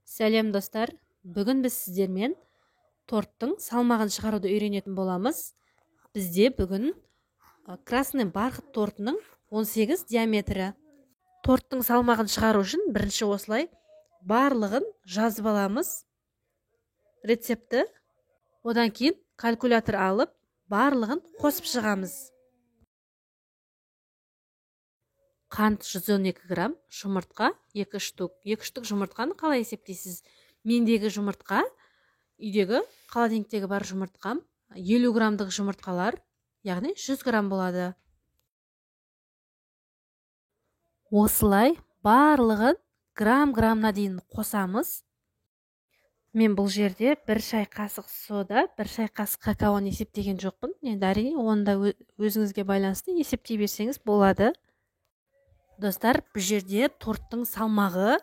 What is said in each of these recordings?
Сәлем достар, бүгін біз сіздермен торттың салмағын шығаруды үйренетін боламыз. Бізде бүгін красный бархат тортының 18 диаметрі. Торттың салмағын шығару үшін бірінші осылай барлығын жазып аламыз. Рецепті. Одан кейін калькулятор алып, барлығын қосып шығамыз. Қант 112 грамм, жұмыртқа 2 штук. 2 штук жұмыртқаны қалай есептейсіз? Мендегі жұмыртқа, үйдегі холодильниктегі бар жұмыртқам 50 граммдық жұмыртқалар, яғни 100 грамм болады. Осылай барлығын грамм-граммна дейін қосамыз. Мен бұл жерде 1 шай қасық сода, 1 шай қасық какаоны есептеген жоқпын. Енді әрине оны да өзіңізге байланысты есептей берсеңіз болады. Достар, бұл жерде торттың салмағы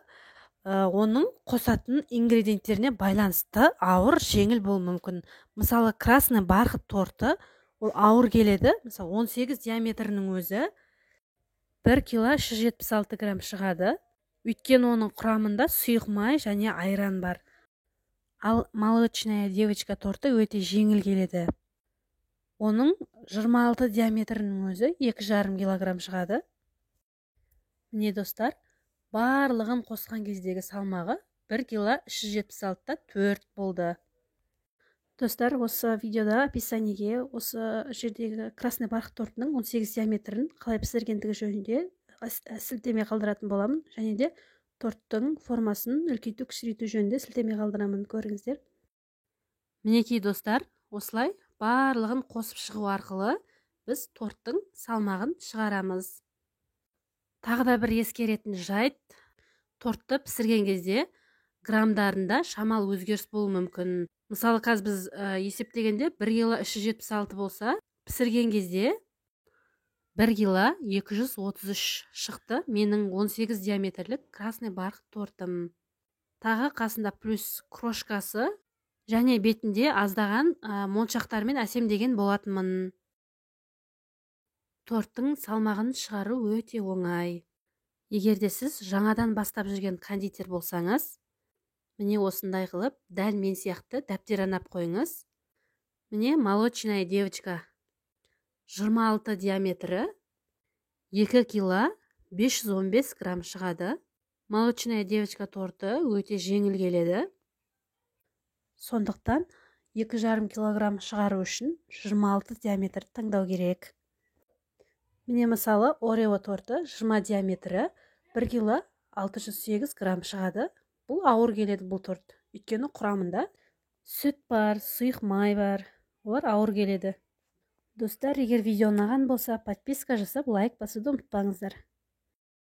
оның қосатын ингредиенттеріне байланысты ауыр, жеңіл болуы мүмкін. Мысалы, красный бархат торты ол ауыр келеді. Мысалы, 18 диаметрінің өзі 1 кило 176 грамм шығады. Өйткені оның құрамында сұйық май және айран бар. Ал молочная девочка торты өте жеңіл келеді. Оның 26 диаметрінің өзі 2,5 килограмм шығады. Міне достар, барлығын қосқан кездегі салмағы 1 кило 176-та 4 болды. Достар, осы видеода описаниеге осы жердегі красный бархат тортының 18 диаметрін қалай пісіргендігі жөнінде сілтеме қалдыратын боламын. Және де торттың формасын үлкейту, кішірейту жөнінде сілтеме қалдырамын, көріңіздер. Мінекей достар, осылай барлығын қосып шығу арқылы біз торттың салмағын шығарамыз. Тағы да бір ескеретін жайт, тортты пісірген кезде граммдарында шамалы өзгеріс болуы мүмкін. Мысалы, қазір біз есептегенде 1 кило 376 болса, пісірген кезде 1 кило 233 шықты менің 18 диаметрлік красный бархат тортым. Тағы қасында плюс крошкасы және бетінде аздаған моншақтармен әсемдеген болатынмын. Торттың салмағын шығару өте оңай. Егер де сіз жаңадан бастап жүрген кондитер болсаңыз, міне осындай қылып, дәл мен сияқты дәптер анап қойыңыз. Міне молочная девочка 26 диаметрі 2 кило 515 грамм шығады. Молочная девочка торты өте жеңіл келеді. Сондықтан 2,5 килограмм шығару үшін 26 диаметр таңдау керек. Міне мысалы, Орео торты 20 диаметрі 1 кило 608 грамм шығады. Бұл ауыр келеді бұл торт. Өйткені құрамында сүт бар, сұйық май бар. Олар ауыр келеді. Достар, егер видео ұнаған болса, подписка жасап, лайк басуды ұмытпаңыздар.